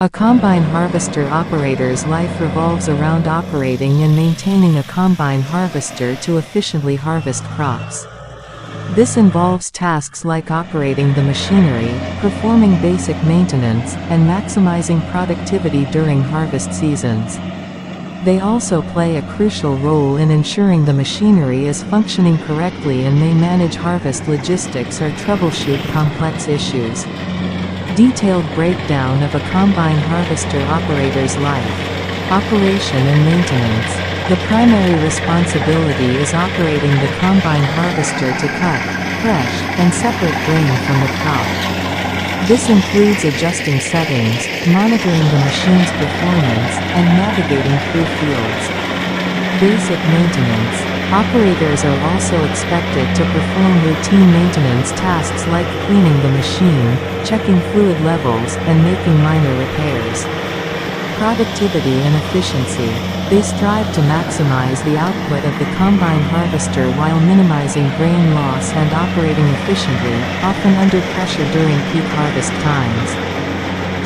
A combine harvester operator's life revolves around operating and maintaining a combine harvester to efficiently harvest crops. This involves tasks like operating the machinery, performing basic maintenance, and maximizing productivity during harvest seasons. They also play a crucial role in ensuring the machinery is functioning correctly and may manage harvest logistics or troubleshoot complex issues. Detailed breakdown of a combine harvester operator's life. Operation and maintenance. The primary responsibility is operating the combine harvester to cut, crush, and separate grain from the crop. This includes adjusting settings, monitoring the machine's performance, and navigating through fields. Basic maintenance. Operators are also expected to perform routine maintenance tasks like cleaning the machine, checking fluid levels, and making minor repairs. Productivity and efficiency. They strive to maximize the output of the combine harvester while minimizing grain loss and operating efficiently, often under pressure during peak harvest times.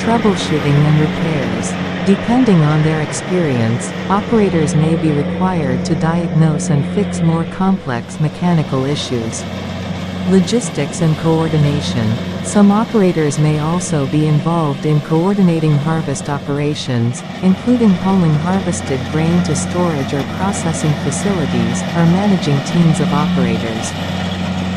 Troubleshooting and repairs. Depending on their experience, operators may be required to diagnose and fix more complex mechanical issues. Logistics and coordination. Some operators may also be involved in coordinating harvest operations, including hauling harvested grain to storage or processing facilities, or managing teams of operators.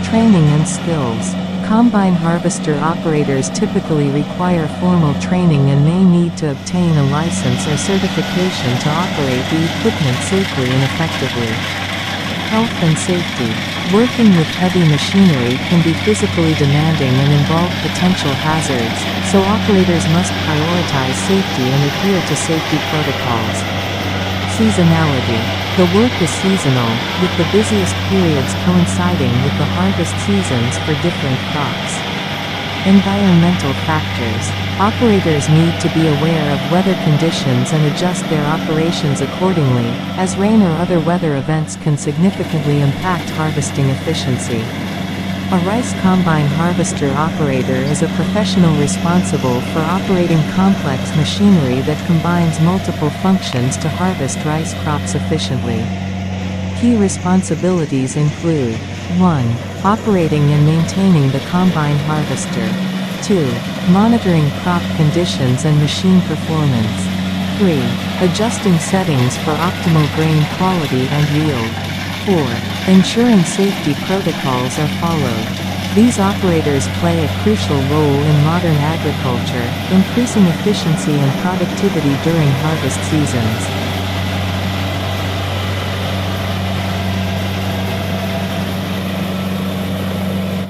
Training and skills. Combine harvester operators typically require formal training and may need to obtain a license or certification to operate the equipment safely and effectively. Health and safety. Working with heavy machinery can be physically demanding and involve potential hazards, so operators must prioritize safety and adhere to safety protocols. Seasonality. The work is seasonal, with the busiest periods coinciding with the harvest seasons for different crops. Environmental factors. Operators need to be aware of weather conditions and adjust their operations accordingly, as rain or other weather events can significantly impact harvesting efficiency. A rice combine harvester operator is a professional responsible for operating complex machinery that combines multiple functions to harvest rice crops efficiently. Key responsibilities include 1. Operating and maintaining the combine harvester. 2. Monitoring crop conditions and machine performance. 3. Adjusting settings for optimal grain quality and yield. 4. Ensuring safety protocols are followed. These operators play a crucial role in modern agriculture, increasing efficiency and productivity during harvest seasons.